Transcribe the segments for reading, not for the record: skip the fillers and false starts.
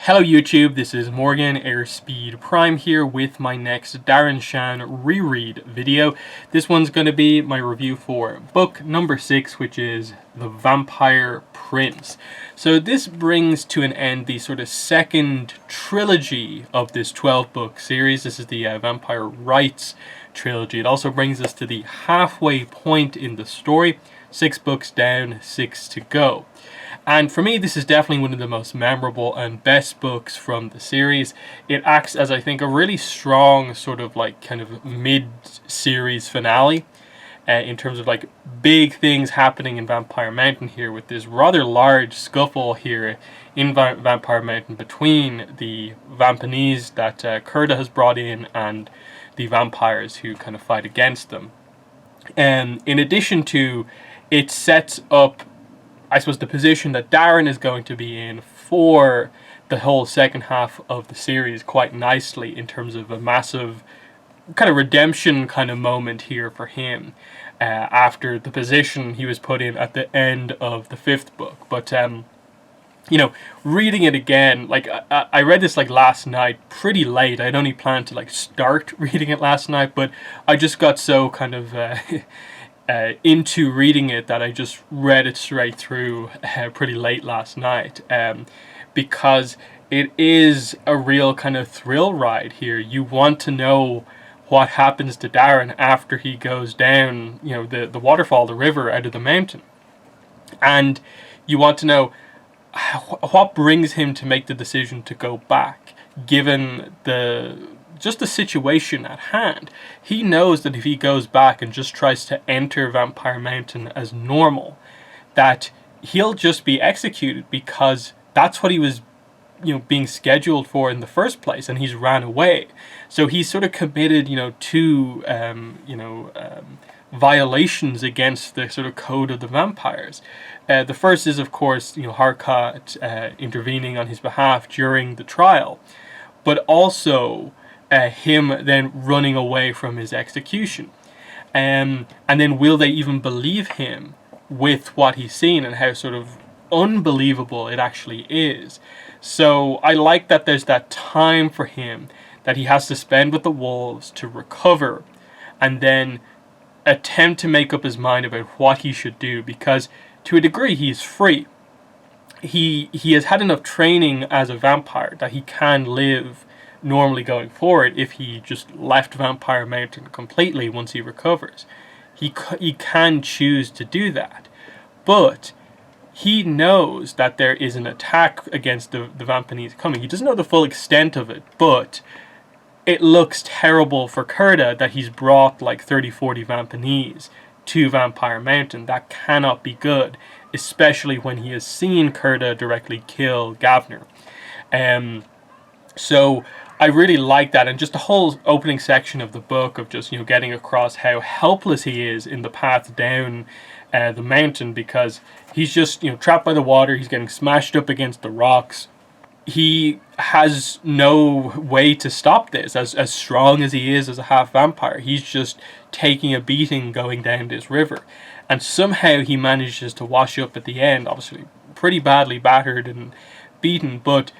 Hello YouTube, this is Morgan Airspeed Prime here with my next Darren Shan reread video. This one's going to be my review for book number 6, which is The Vampire Prince. So this brings to an end the sort of second trilogy of this 12-book series. This is the Vampire Rights trilogy. It also brings us to the halfway point in the story. 6 books down, 6 to go. And for me, this is definitely one of the most memorable and best books from the series. It acts as, I think, a really strong sort of like kind of mid-series finale in terms of like big things happening in Vampire Mountain here, with this rather large scuffle here in Vampire Mountain between the Vampanese that Kurda has brought in and the vampires who kind of fight against them. And in addition to, it sets up, I suppose, the position that Darren is going to be in for the whole second half of the series quite nicely, in terms of a massive kind of redemption kind of moment here for him after the position he was put in at the end of the 5th book. But you know, reading it again, like I read this like last night pretty late. I'd only planned to like start reading it last night, but I just got so kind of into reading it that I just read it straight through pretty late last night, because it is a real kind of thrill ride here. You want to know what happens to Darren after he goes down, you know, the waterfall, the river, out of the mountain, and you want to know what brings him to make the decision to go back, given just the situation at hand. He knows that if he goes back and just tries to enter Vampire Mountain as normal, that he'll just be executed, because that's what he was, you know, being scheduled for in the first place, and he's ran away. So he's sort of committed, you know, two violations against the sort of code of the vampires. The first is, of course, you know, Harkat intervening on his behalf during the trial, but also him then running away from his execution. And then will they even believe him with what he's seen and how sort of unbelievable it actually is? So I like that there's that time for him that he has to spend with the wolves to recover, and then attempt to make up his mind about what he should do, because to a degree he's free. He has had enough training as a vampire that he can live normally going forward if he just left Vampire Mountain completely once he recovers. He can choose to do that, but he knows that there is an attack against the Vampanese coming. He doesn't know the full extent of it, but it looks terrible for Kurda that he's brought like 30-40 Vampanese to Vampire Mountain. That cannot be good, especially when he has seen Kurda directly kill Gavner. So I really like that, and just the whole opening section of the book of just, you know, getting across how helpless he is in the path down the mountain, because he's just, you know, trapped by the water. He's getting smashed up against the rocks. He has no way to stop this. As strong as he is as a half vampire, he's just taking a beating going down this river, and somehow he manages to wash up at the end, obviously pretty badly battered and beaten, but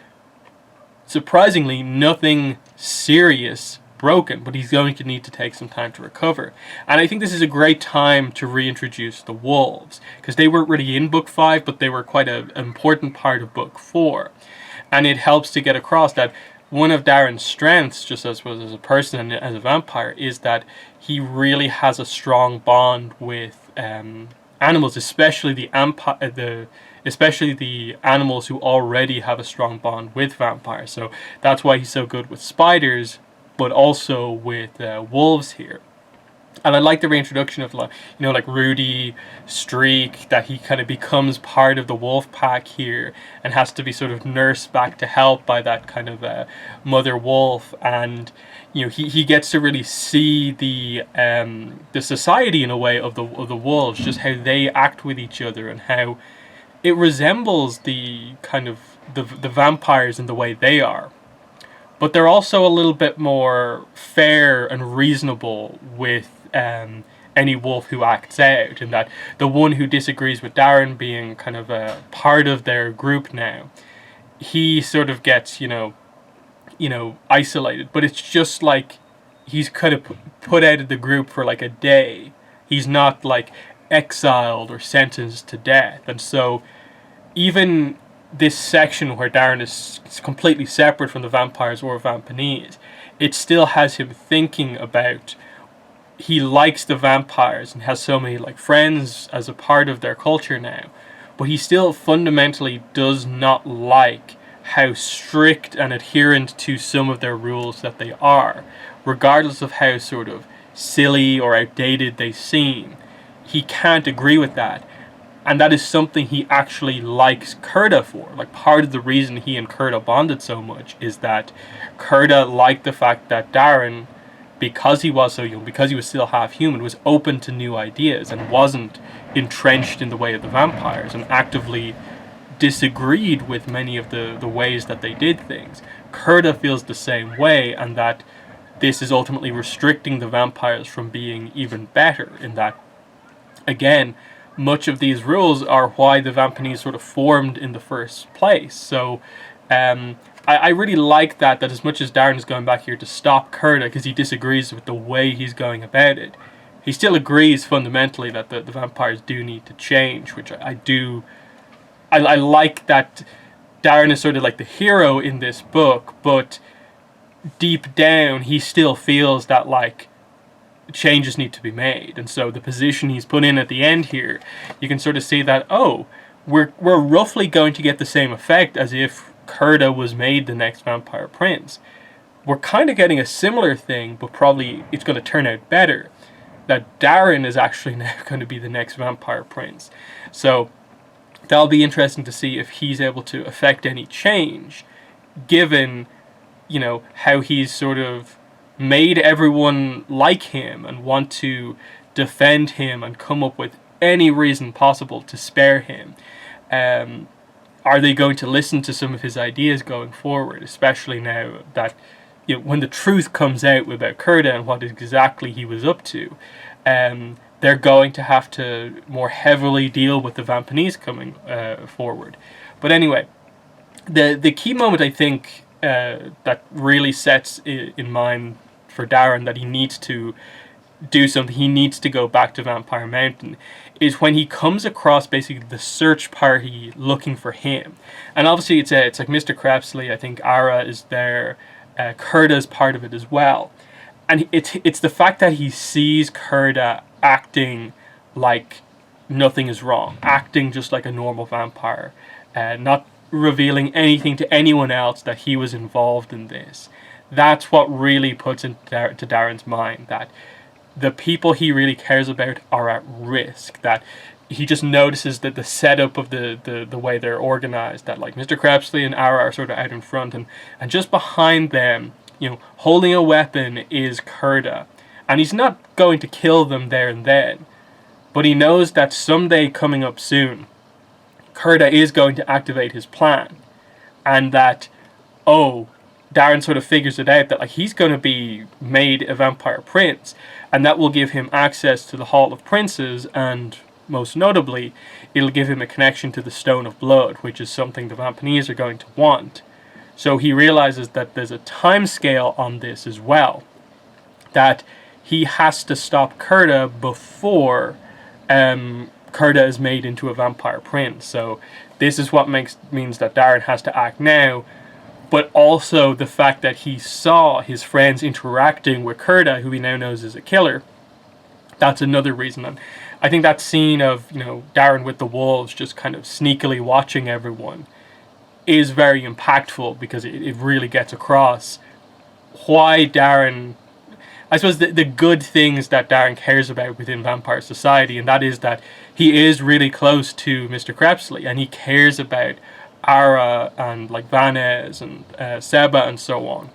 surprisingly nothing serious broken. But he's going to need to take some time to recover, and I think this is a great time to reintroduce the wolves, because they weren't really in book 5, but they were quite an important part of book 4, and it helps to get across that one of Darren's strengths, just as a person and as a vampire, is that he really has a strong bond with animals, especially the animals who already have a strong bond with vampires. So that's why he's so good with spiders, but also with wolves here. And I like the reintroduction of, like, you know, like Rudy, Streak, that he kind of becomes part of the wolf pack here and has to be sort of nursed back to health by that kind of mother wolf. And, you know, he gets to really see the society in a way of the wolves, just how they act with each other, and how it resembles the kind of the vampires in the way they are. But they're also a little bit more fair and reasonable with any wolf who acts out, and that the one who disagrees with Darren, being kind of a part of their group now, he sort of gets, isolated. But it's just like he's kind of put out of the group for like a day. He's not like exiled or sentenced to death. And so even this section where Darren is completely separate from the vampires or vampanese, it still has him thinking about, he likes the vampires and has so many like friends as a part of their culture now, but he still fundamentally does not like how strict and adherent to some of their rules that they are, regardless of how sort of silly or outdated they seem. He can't agree with that. And that is something he actually likes Kurda for. Like, part of the reason he and Kurda bonded so much is that Kurda liked the fact that Darren, because he was so young, because he was still half human, was open to new ideas and wasn't entrenched in the way of the vampires and actively disagreed with many of the ways that they did things. Kurda feels the same way, and that this is ultimately restricting the vampires from being even better, in that, again, much of these rules are why the vampanese sort of formed in the first place. So I really like that as much as Darren is going back here to stop Kurda because he disagrees with the way he's going about it, he still agrees fundamentally that the vampires do need to change, which I do. I like that Darren is sort of like the hero in this book, but deep down he still feels that like changes need to be made. And so the position he's put in at the end here, you can sort of see that, oh, we're roughly going to get the same effect as if Kurda was made the next vampire prince. We're kind of getting a similar thing, but probably it's going to turn out better. That Darren is actually now going to be the next vampire prince. So that'll be interesting to see if he's able to affect any change, given, how he's sort of made everyone like him and want to defend him and come up with any reason possible to spare him. Are they going to listen to some of his ideas going forward, especially now that, when the truth comes out about Kurda and what exactly he was up to, they're going to have to more heavily deal with the vampanese coming forward. But anyway, the key moment, I think, that really sets in mind for Darren that he needs to do something, he needs to go back to Vampire Mountain, is when he comes across basically the search party looking for him. And obviously it's like Mr. Krebsley, I think Ara is there, Kurda's part of it as well. And it's the fact that he sees Kurda acting like nothing is wrong, acting just like a normal vampire, not revealing anything to anyone else that he was involved in this. That's what really puts into Darren's mind that the people he really cares about are at risk. That he just notices that the setup of the way they're organized, that like Mr. Krebsley and Ara are sort of out in front, and just behind them, holding a weapon is Kurda. And he's not going to kill them there and then, but he knows that someday coming up soon, Kurda is going to activate his plan, and that, Darren sort of figures it out that like he's going to be made a vampire prince, and that will give him access to the Hall of Princes, and most notably, it'll give him a connection to the Stone of Blood, which is something the vampanese are going to want. So he realizes that there's a time scale on this as well, that he has to stop Kurda before Kurda is made into a vampire prince. So this is what means that Darren has to act now, but also the fact that he saw his friends interacting with Kurda, who he now knows is a killer. That's another reason. And I think that scene of, Darren with the wolves just kind of sneakily watching everyone is very impactful, because it really gets across why Darren, I suppose the good things that Darren cares about within vampire society, and that is that he is really close to Mr. Krebsley, and he cares about Ara and like Vanez and Seba and so on.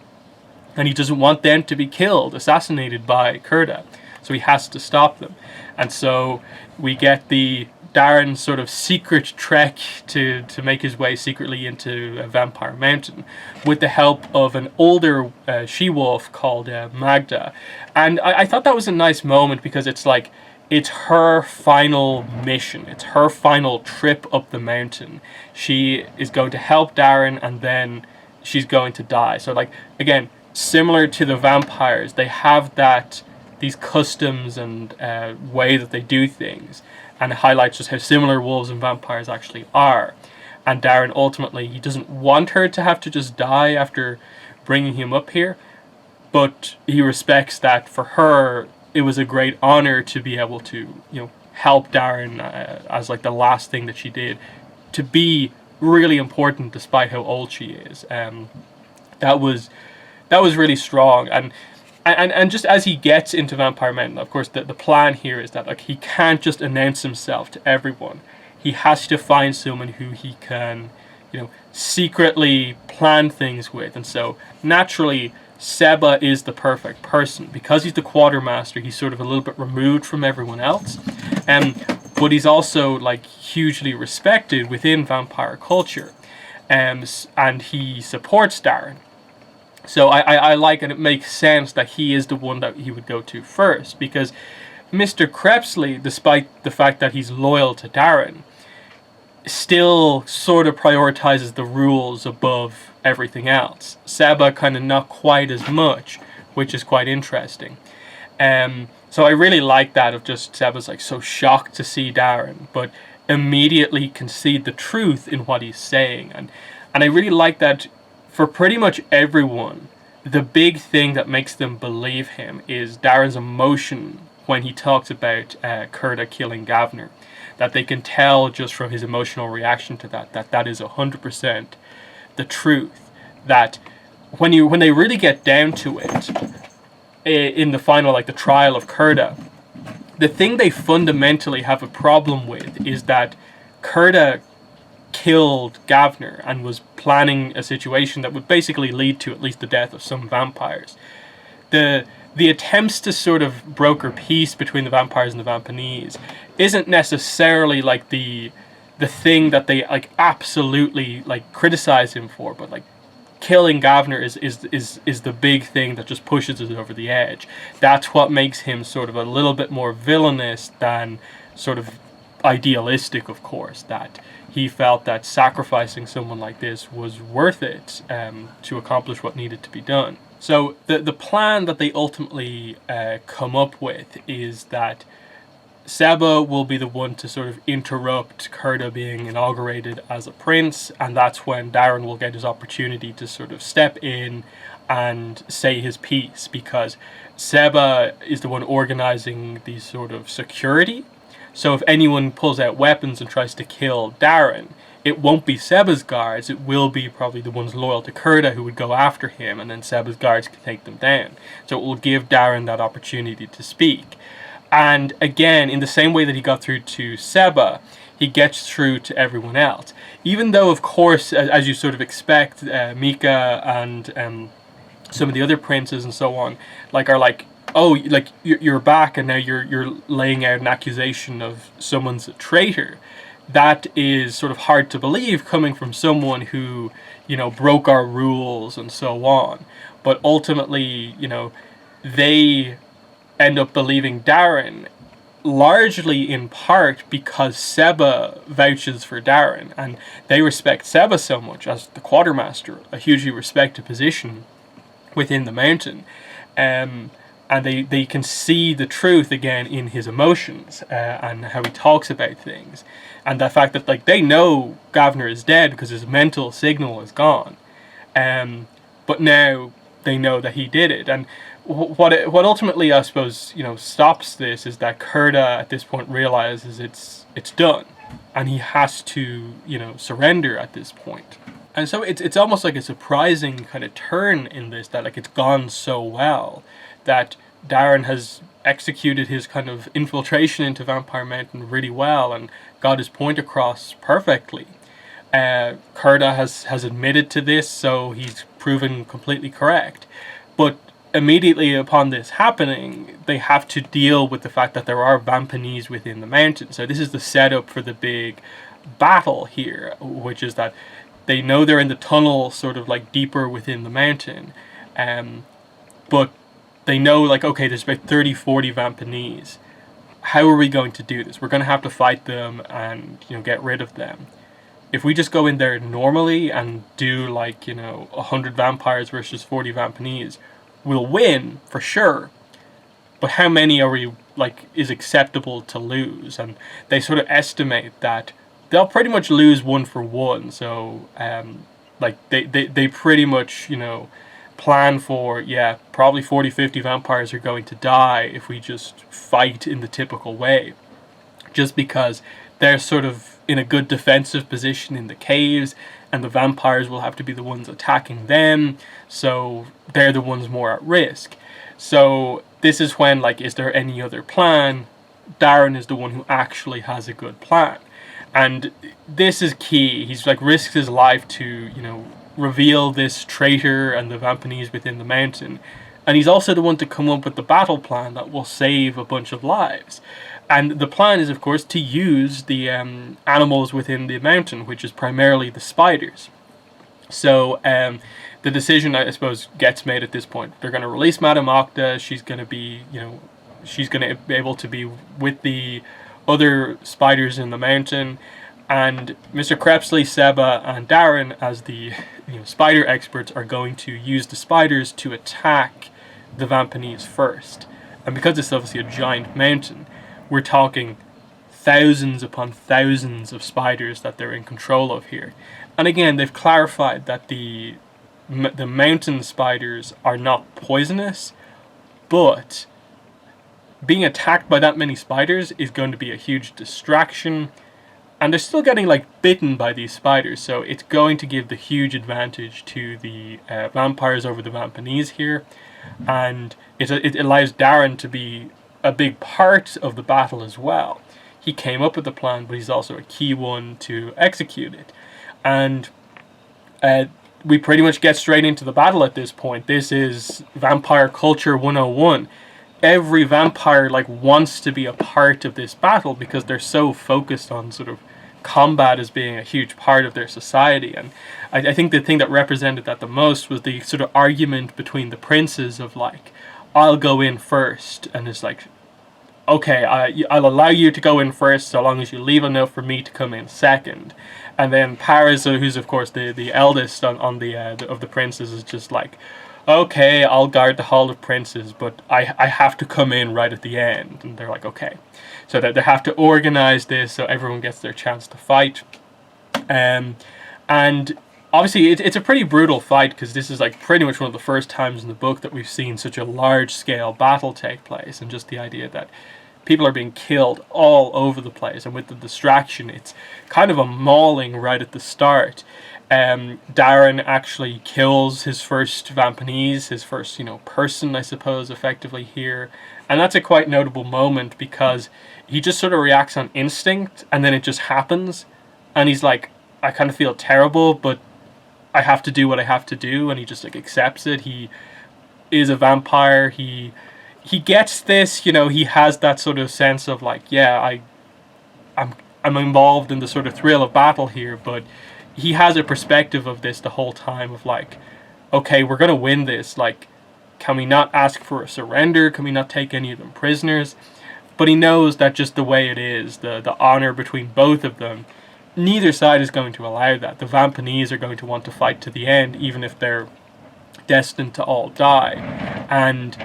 And he doesn't want them to be killed, assassinated by Kurda. So he has to stop them. And so we get the Darren sort of secret trek to make his way secretly into Vampire Mountain with the help of an older she-wolf called Magda. And I thought that was a nice moment, because it's like, it's her final mission. It's her final trip up the mountain. She is going to help Darren, and then she's going to die. So, like, again, similar to the vampires, they have these customs and way that they do things, and it highlights just how similar wolves and vampires actually are. And Darren, ultimately, he doesn't want her to have to just die after bringing him up here, but he respects that for her it was a great honor to be able to, help Darren as like the last thing that she did, to be really important despite how old she is. That was really strong. And just as he gets into Vampire Mountain, of course, the plan here is that, like, he can't just announce himself to everyone. He has to find someone who he can, secretly plan things with. And so, naturally, Seba is the perfect person. Because he's the quartermaster, he's sort of a little bit removed from everyone else. But he's also, like, hugely respected within vampire culture. And he supports Darren. So I like, and it makes sense that he is the one that he would go to first, because Mr. Crepsley, despite the fact that he's loyal to Darren, still sort of prioritizes the rules above everything else. Seba kind of not quite as much, which is quite interesting. So I really like that, of just Seba's like so shocked to see Darren, but immediately concede the truth in what he's saying. And I really like that for pretty much everyone, the big thing that makes them believe him is Darren's emotion when he talks about Kurda killing Gavner. That they can tell just from his emotional reaction to that is 100% the truth. That when they really get down to it, in the final, like the trial of Kurda, the thing they fundamentally have a problem with is that Kurda killed Gavner and was planning a situation that would basically lead to at least the death of some vampires. The attempts to sort of broker peace between the vampires and the Vampanese isn't necessarily like the thing that they like absolutely like criticize him for, but like killing Gavner is the big thing that just pushes us over the edge. That's what makes him sort of a little bit more villainous than sort of idealistic, of course, that he felt that sacrificing someone like this was worth it to accomplish what needed to be done. So the plan that they ultimately come up with is that Seba will be the one to sort of interrupt Kurda being inaugurated as a prince, and that's when Darren will get his opportunity to sort of step in and say his piece, because Seba is the one organizing the sort of security. So if anyone pulls out weapons and tries to kill Darren, it won't be Seba's guards, it will be probably the ones loyal to Kurda who would go after him, and then Seba's guards can take them down. So it will give Darren that opportunity to speak. And again, in the same way that he got through to Seba, he gets through to everyone else. Even though, of course, as you sort of expect, Mika and some of the other princes and so on, like, are like, oh, like, you're back and now you're laying out an accusation of someone's a traitor. That is sort of hard to believe coming from someone who, broke our rules and so on. But ultimately, they end up believing Darren, largely in part because Seba vouches for Darren, and they respect Seba so much as the quartermaster, a hugely respected position within the mountain. And they can see the truth again in his emotions and how he talks about things, and the fact that, like, they know Gavner is dead because his mental signal is gone, but now they know that he did it. And what ultimately, I suppose, stops this is that Kurda at this point realizes it's done, and he has to surrender at this point. And so it's almost like a surprising kind of turn in this, that like it's gone so well that Darren has executed his kind of infiltration into Vampire Mountain really well and got his point across perfectly. Kurda has admitted to this, so he's proven completely correct. But immediately upon this happening, they have to deal with the fact that there are Vampanese within the mountain. So this is the setup for the big battle here, which is that they know they're in the tunnel sort of like deeper within the mountain, but they know, like, okay, there's about 30-40 Vampanese, how are we going to do this? We're going to have to fight them and, you know, get rid of them. If we just go in there normally and do, like, you know, 100 vampires versus 40 Vampanese, we'll win for sure. But how many are we, like, is acceptable to lose? And they sort of estimate that they'll pretty much lose 1 for 1. So, like, they pretty much, you know, plan for, yeah, probably 40-50 vampires are going to die if we just fight in the typical way. Just because they're sort of in a good defensive position in the caves, and the vampires will have to be the ones attacking them, so they're the ones more at risk. So this is when, like, is there any other plan? Darren is the one who actually has a good plan. And this is key. He's, like, risks his life to, you know, reveal this traitor and the Vampanese within the mountain. And he's also the one to come up with the battle plan that will save a bunch of lives. And the plan is, of course, to use the animals within the mountain, which is primarily the spiders. So the decision, I suppose, gets made at this point. They're going to release Madame Octa. She's going to be, you know, she's going to be able to be with the other spiders in the mountain. And Mr. Crepsley, Seba, and Darren, as the, you know, spider experts, are going to use the spiders to attack the Vampanese first. And because it's obviously a giant mountain, we're talking thousands upon thousands of spiders that they're in control of here. And again, they've clarified that the mountain spiders are not poisonous, but being attacked by that many spiders is going to be a huge distraction. And they're still getting, like, bitten by these spiders, so it's going to give the huge advantage to the vampires over the Vampanese here. And it allows Darren to be a big part of the battle as well. He came up with the plan, but he's also a key one to execute it. And we pretty much get straight into the battle at this point. This is Vampire Culture 101. Every vampire, like, wants to be a part of this battle because they're so focused on sort of combat as being a huge part of their society. And I think the thing that represented that the most was the sort of argument between the princes of, like, I'll go in first, and it's like, okay, I'll allow you to go in first so long as you leave enough for me to come in second. And then Paris, who's of course the eldest on the of the princes, is just like, okay, I'll guard the Hall of Princes, but I have to come in right at the end. And they're like, okay. So that they have to organize this so everyone gets their chance to fight. And obviously it's a pretty brutal fight, because this is, like, pretty much one of the first times in the book that we've seen such a large-scale battle take place, and just the idea that people are being killed all over the place, and with the distraction, it's kind of a mauling right at the start. Darren actually kills his first Vampanese, his first, you know, person, I suppose, effectively here. And that's a quite notable moment, because he just sort of reacts on instinct, and then it just happens. And he's like, I kind of feel terrible, but I have to do what I have to do. And he just, like, accepts it. He is a vampire. He gets this, you know, he has that sort of sense of, like, yeah, I'm involved in the sort of thrill of battle here, but he has a perspective of this the whole time of, like, okay, we're going to win this. Like, can we not ask for a surrender? Can we not take any of them prisoners? But he knows that just the way it is, the honor between both of them, neither side is going to allow that. The Vampanese are going to want to fight to the end, even if they're destined to all die. And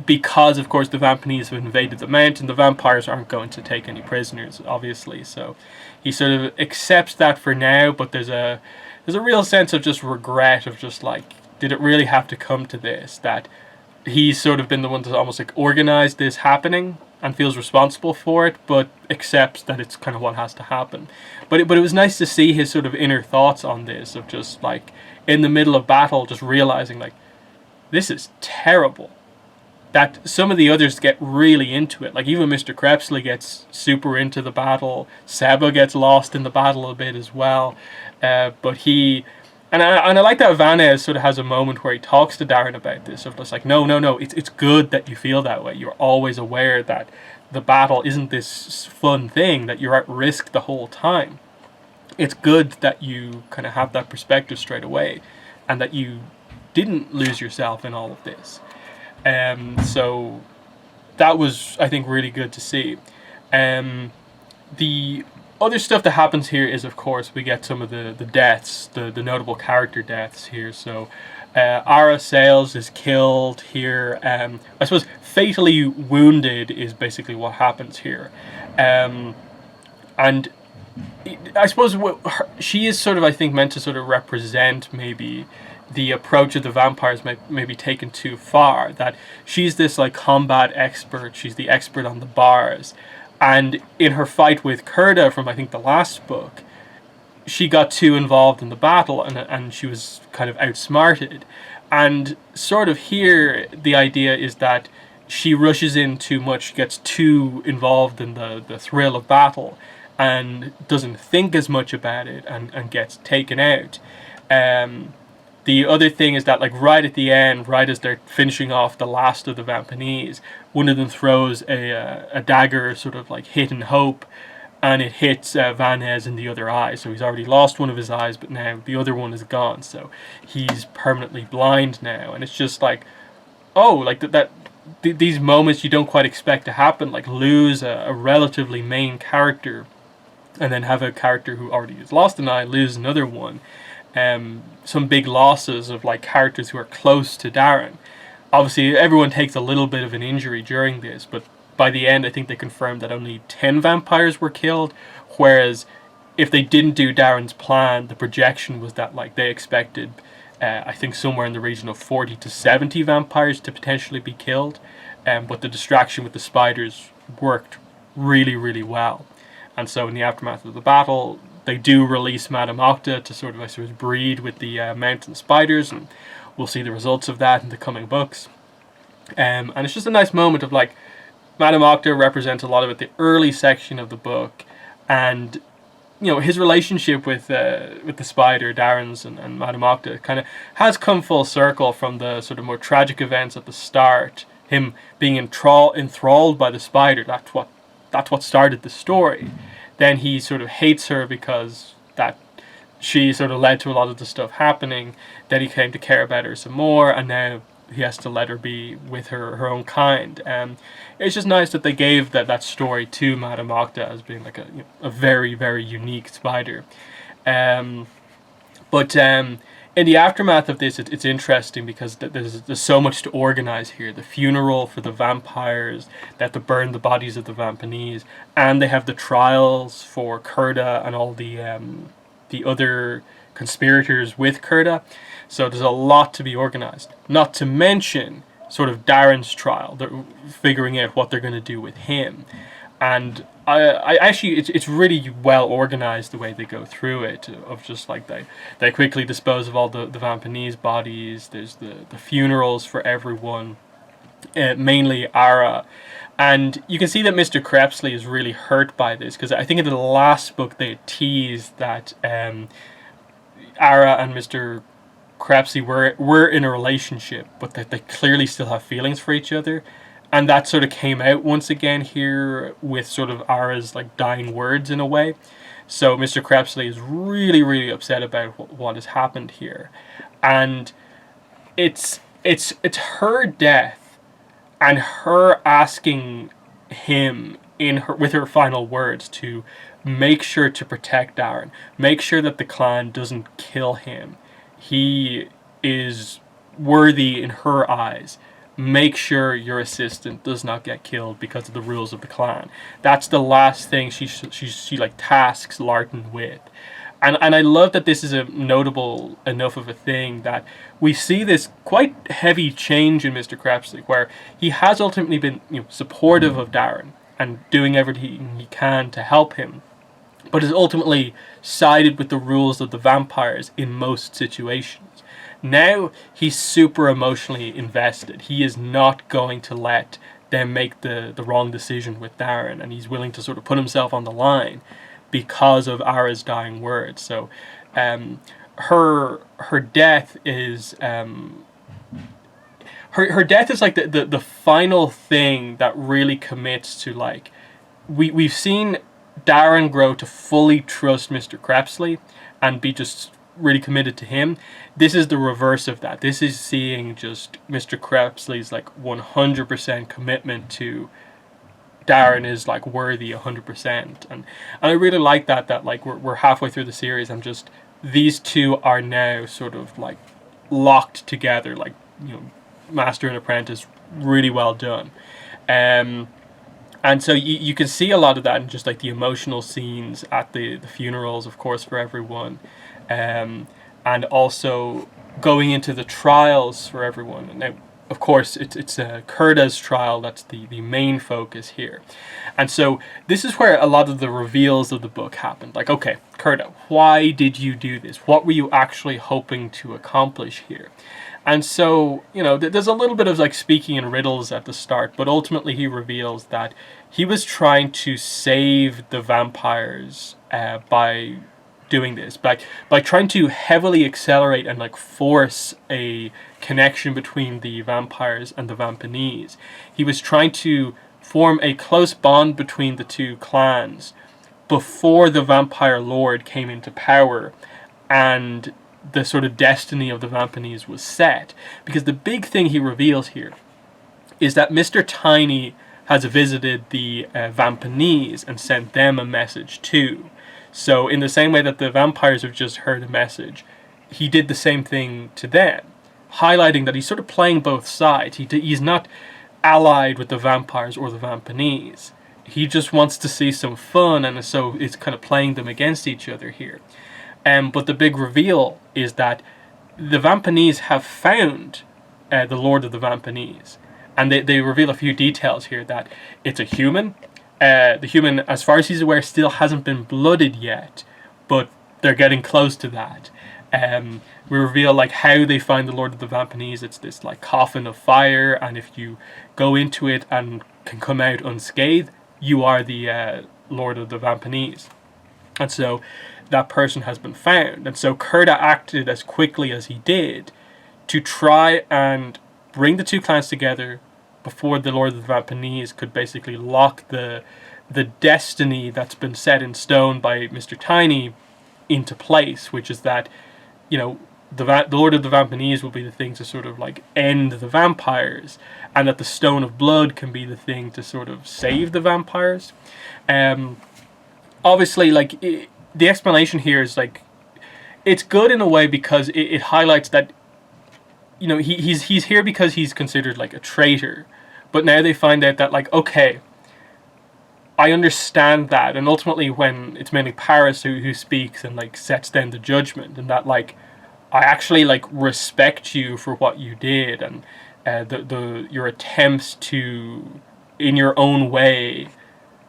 because, of course, the Vampanese have invaded the mountain, the vampires aren't going to take any prisoners, obviously. So he sort of accepts that for now, but there's a real sense of just regret, of just, like, did it really have to come to this? That he's sort of been the one to almost, like, organize this happening and feels responsible for it, but accepts that it's kind of what has to happen. But it was nice to see his sort of inner thoughts on this, of just, like, in the middle of battle, just realizing, like, this is terrible. That some of the others get really into it. Like, even Mr. Crepsley gets super into the battle. Seba gets lost in the battle a bit as well. But he... And I like that Vanez sort of has a moment where he talks to Darren about this, of just like, no, it's good that you feel that way. You're always aware that the battle isn't this fun thing, that you're at risk the whole time. It's good that you kind of have that perspective straight away, and that you didn't lose yourself in all of this. So that was, I think, really good to see. The other stuff that happens here is, of course, we get some of the deaths, the notable character deaths here. So Ara Sales is killed here. I suppose fatally wounded is basically what happens here. And I suppose she is sort of, I think, meant to sort of represent maybe the approach of the vampires may be taken too far. That she's this like combat expert, she's the expert on the bars. And in her fight with Kurda from, I think, the last book, she got too involved in the battle and she was kind of outsmarted. And sort of here, the idea is that she rushes in too much, gets too involved in the thrill of battle, and doesn't think as much about it and gets taken out. The other thing is that, like, right at the end, right as they're finishing off the last of the Vampanese, one of them throws a dagger, sort of like hit and hope, and it hits Vanez in the other eye. So he's already lost one of his eyes, but now the other one is gone. So he's permanently blind now. And it's just like, oh, like these moments you don't quite expect to happen, like lose a relatively main character, and then have a character who already has lost an eye lose another one. Some big losses of like characters who are close to Darren. Obviously, everyone takes a little bit of an injury during this, but by the end, I think they confirmed that only 10 vampires were killed, whereas if they didn't do Darren's plan, the projection was that like they expected, I think, somewhere in the region of 40 to 70 vampires to potentially be killed, but the distraction with the spiders worked really, really well. And so in the aftermath of the battle, they do release Madame Octa to sort of, I suppose, breed with the mountain spiders, and we'll see the results of that in the coming books. And it's just a nice moment of like, Madame Octa represents a lot of it, the early section of the book, and you know, his relationship with the spider, Darren's and Madame Octa, kind of has come full circle from the sort of more tragic events at the start. Him being enthralled by the spider, that's what started the story. Then he sort of hates her because that she sort of led to a lot of the stuff happening. Then he came to care about her some more, and now he has to let her be with her own kind. It's just nice that they gave that story to Madame Octa as being like a very, very unique spider. But in the aftermath of this, it's interesting because there's so much to organize here. The funeral for the vampires, they have to burn the bodies of the Vampanese, and they have the trials for Kurda and all the other conspirators with Kurda. So there's a lot to be organized. Not to mention sort of Darren's trial. They're figuring out what they're going to do with him. And I actually, it's really well organized the way they go through it. Of just like they quickly dispose of all the Vampanese bodies. There's the funerals for everyone, mainly Ara. And you can see that Mr. Crepsley is really hurt by this, because I think in the last book they teased that Ara and Mr. Crepsley were in a relationship, but that they clearly still have feelings for each other. And that sort of came out once again here with sort of Ara's like dying words in a way. So Mr. Crepsley is really, really upset about what has happened here. And it's her death and her asking him with her final words to make sure to protect Darren, make sure that the clan doesn't kill him. He is worthy in her eyes. Make sure your assistant does not get killed because of the rules of the clan. That's the last thing she like tasks Larton with. And I love that this is a notable enough of a thing that we see this quite heavy change in Mr. Crepsley, where he has ultimately been supportive of Darren and doing everything he can to help him, but has ultimately sided with the rules of the vampires in most situations. Now he's super emotionally invested. He is not going to let them make the wrong decision with Darren, and he's willing to sort of put himself on the line because of Ara's dying words. So her death is her death is like the final thing that really commits to, like, we've seen Darren grow to fully trust Mr. Crepsley and be just really committed to him. This is the reverse of that. This is seeing just Mr. Krebsley's like 100% commitment to Darren is like worthy 100%, and I really like that like we're halfway through the series and just these two are now sort of like locked together, like, you know, master and apprentice, really well done. And so you can see a lot of that in just like the emotional scenes at the funerals, of course, for everyone, and also going into the trials for everyone. Now, of course, it's Kurda's trial that's the main focus here. And so this is where a lot of the reveals of the book happened. Like, okay, Kurda, why did you do this? What were you actually hoping to accomplish here? And so, you know, there's a little bit of like speaking in riddles at the start, but ultimately he reveals that he was trying to save the vampires by doing this, by trying to heavily accelerate and like force a connection between the vampires and the Vampanese. He was trying to form a close bond between the two clans before the vampire lord came into power and the sort of destiny of the Vampanese was set. Because the big thing he reveals here is that Mr. Tiny has visited the Vampanese and sent them a message too. So in the same way that the vampires have just heard a message, he did the same thing to them, highlighting that he's sort of playing both sides. He's not allied with the vampires or the Vampanese. He just wants to see some fun, and so it's kind of playing them against each other here. But the big reveal is that the Vampanese have found the Lord of the Vampanese. And they reveal a few details here, that it's a human. The human, as far as he's aware, still hasn't been blooded yet, but they're getting close to that. We reveal like how they find the Lord of the Vampanese. It's this like coffin of fire, and if you go into it and can come out unscathed, you are the Lord of the Vampanese. And so that person has been found. And so Kurda acted as quickly as he did to try and bring the two clans together before the Lord of the Vampanese could basically lock the destiny that's been set in stone by Mr. Tiny into place, which is that, you know, the Lord of the Vampanese will be the thing to sort of like end the vampires, and that the Stone of Blood can be the thing to sort of save the vampires. Obviously, like, the explanation here is like, it's good in a way because it highlights that, you know, he's here because he's considered like a traitor, but now they find out that like, okay, I understand that, and ultimately when it's mainly Paris who speaks and like sets down the judgment, and that like, I actually like respect you for what you did, and your attempts to, in your own way,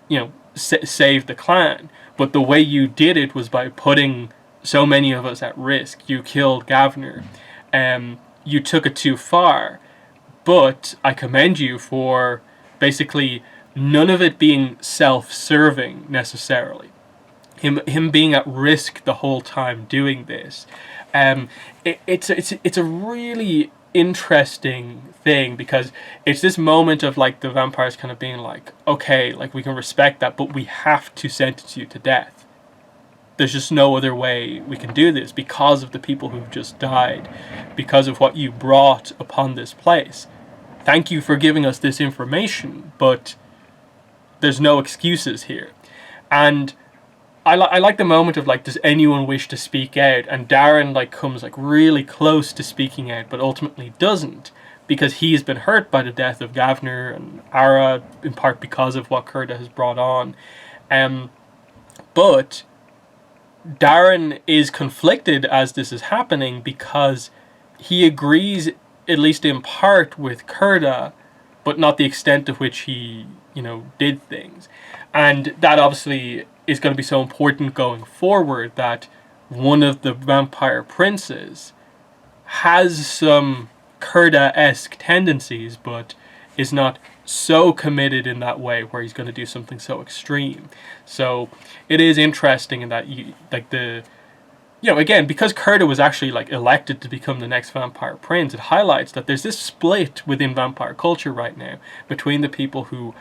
you know, save the clan, but the way you did it was by putting so many of us at risk. You killed Gavner. You took it too far, but I commend you for basically none of it being self-serving necessarily. Him being at risk the whole time doing this. It's a really interesting thing, because it's this moment of like the vampires kind of being like, okay, like we can respect that, but we have to sentence you to death. There's just no other way we can do this because of the people who've just died, because of what you brought upon this place. Thank you for giving us this information, but there's no excuses here. And I like the moment of like, does anyone wish to speak out? And Darren like comes like really close to speaking out, but ultimately doesn't, because he's been hurt by the death of Gavner and Ara, in part because of what Kurda has brought on. But Darren is conflicted as this is happening, because he agrees, at least in part, with Kurda, but not the extent to which he, you know, did things. And that obviously is going to be so important going forward, that one of the vampire princes has some Kurda-esque tendencies, but is not so committed in that way where he's going to do something so extreme. So it is interesting in that, again, because Kurda was actually like elected to become the next vampire prince, it highlights that there's this split within vampire culture right now between the people who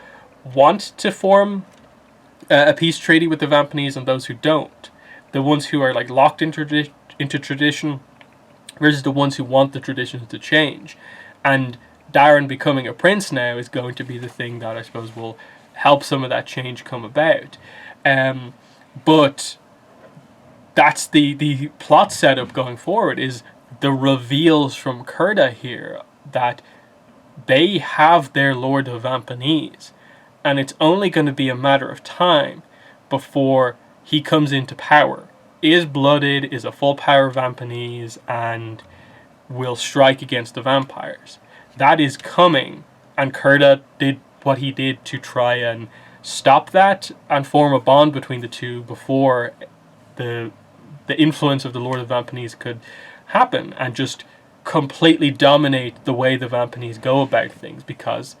want to form a peace treaty with the Vampanese and those who don't. The ones who are like locked in into tradition versus the ones who want the traditions to change. And Darren becoming a prince now is going to be the thing that I suppose will help some of that change come about. But that's the plot setup going forward, is the reveals from Kurda here that they have their Lord of Vampanese, and it's only going to be a matter of time before he comes into power, is blooded, is a full power Vampanese, and will strike against the vampires. That is coming, and Kurda did what he did to try and stop that and form a bond between the two before the influence of the Lord of Vampanese could happen and just completely dominate the way the Vampanese go about things. Because,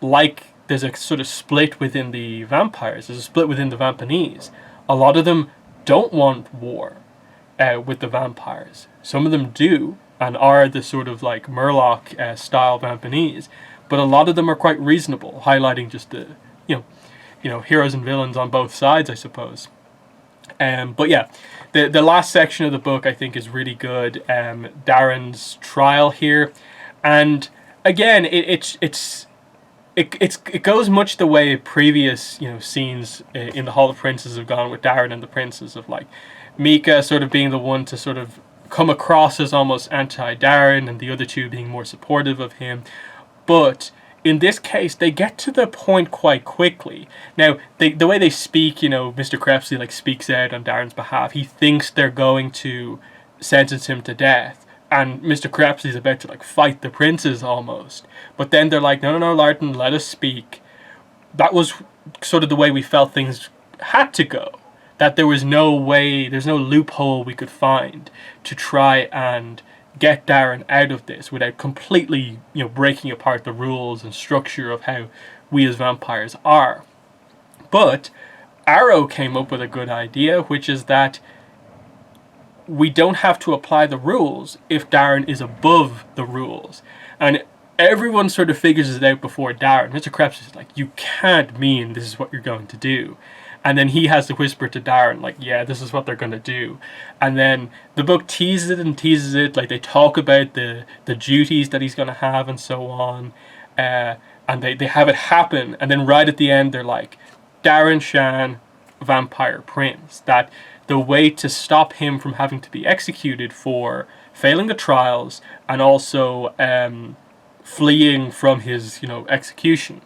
like, there's a sort of split within the vampires, there's a split within the Vampanese. A lot of them don't want war with the vampires. Some of them do, and are the sort of like Murloc style Vampanese, but a lot of them are quite reasonable, highlighting just the heroes and villains on both sides, I suppose. But yeah, the last section of the book I think is really good. Darren's trial here, and again, it goes much the way previous scenes in the Hall of Princes have gone with Darren and the Princes, of like Mika sort of being the one to sort of come across as almost anti-Darren, and the other two being more supportive of him. But in this case, they get to the point quite quickly. Now, the way they speak, Mr. Crepsley like speaks out on Darren's behalf. He thinks they're going to sentence him to death, and Mr. Crepsley's about to like fight the princes almost. But then they're like, no, Larton, let us speak. That was sort of the way we felt things had to go. That there was no way, there's no loophole we could find to try and get Darren out of this without completely, breaking apart the rules and structure of how we as vampires are. But Arrow came up with a good idea, which is that we don't have to apply the rules if Darren is above the rules. And everyone sort of figures it out before Darren. Mr. Krebs is like, you can't mean this is what you're going to do. And then he has to whisper to Darren, like, yeah, this is what they're going to do. And then the book teases it. Like, they talk about the duties that he's going to have and so on. And they have it happen. And then right at the end, they're like, Darren Shan, Vampire Prince. That the way to stop him from having to be executed for failing the trials and also fleeing from his, execution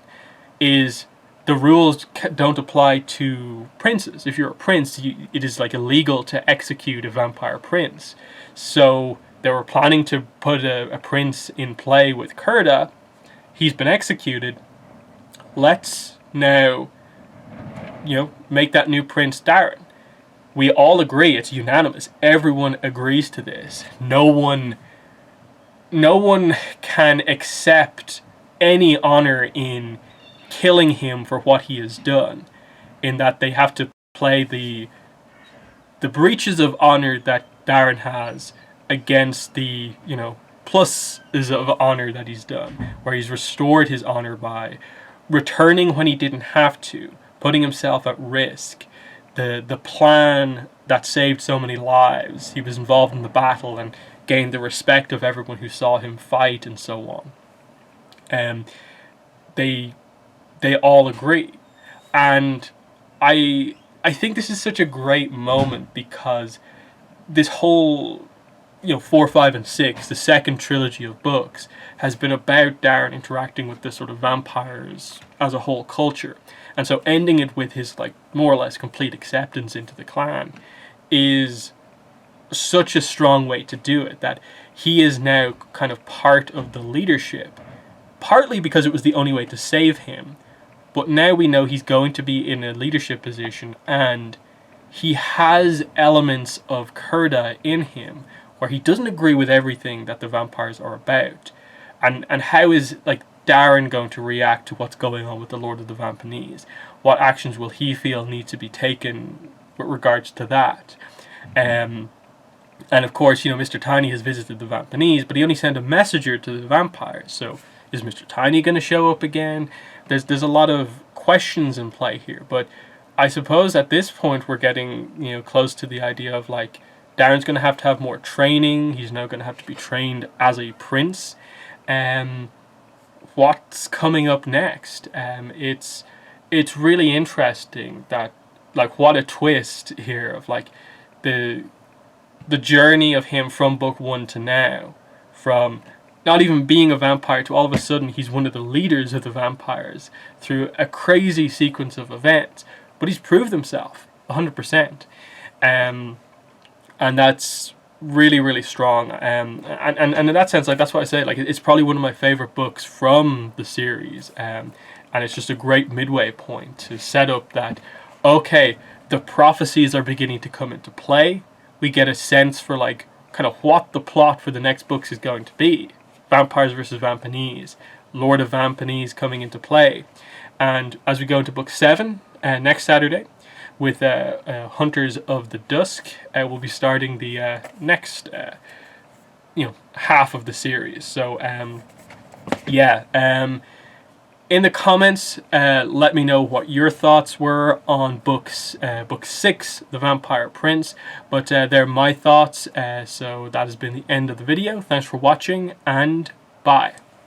is the rules don't apply to princes. If you're a prince, it is like illegal to execute a vampire prince. So they were planning to put a prince in play with Kurda. He's been executed. Let's now, make that new prince Darren. We all agree, it's unanimous. Everyone agrees to this. No one can accept any honor in killing him for what he has done, in that they have to play the breaches of honor that Darren has against the pluses of honor that he's done, where he's restored his honor by returning when he didn't have to, putting himself at risk, the plan that saved so many lives. He was involved in the battle and gained the respect of everyone who saw him fight and so on. They all agree. And I think this is such a great moment, because this whole 4, 5, and 6, the second trilogy of books, has been about Darren interacting with the sort of vampires as a whole culture. And so ending it with his more or less complete acceptance into the clan is such a strong way to do it, that he is now kind of part of the leadership, partly because it was the only way to save him. But now we know he's going to be in a leadership position, and he has elements of Kurda in him, where he doesn't agree with everything that the vampires are about. And how is Darren going to react to what's going on with the Lord of the Vampanese? What actions will he feel need to be taken with regards to that? And of course, Mr. Tiny has visited the Vampanese, but he only sent a messenger to the vampires. So is Mr. Tiny going to show up again? There's a lot of questions in play here, but I suppose at this point we're getting close to the idea of Darren's going to have more training. He's now going to have to be trained as a prince. What's coming up next? It's really interesting that, like, what a twist here of like the journey of him from book 1 to now, from not even being a vampire to all of a sudden he's one of the leaders of the vampires through a crazy sequence of events. But he's proved himself 100%, and that's really, really strong. And in that sense, like, that's why I say, like, it's probably one of my favorite books from the series. And it's just a great midway point to set up that, okay, the prophecies are beginning to come into play. We get a sense for, like, kind of what the plot for the next books is going to be. Vampires versus Vampanese, Lord of Vampanese coming into play. And as we go into book 7 next Saturday with Hunters of the Dusk, we'll be starting the next half of the series. So in the comments, let me know what your thoughts were on book 6, The Vampire Prince. But they're my thoughts. So that has been the end of the video. Thanks for watching, and bye.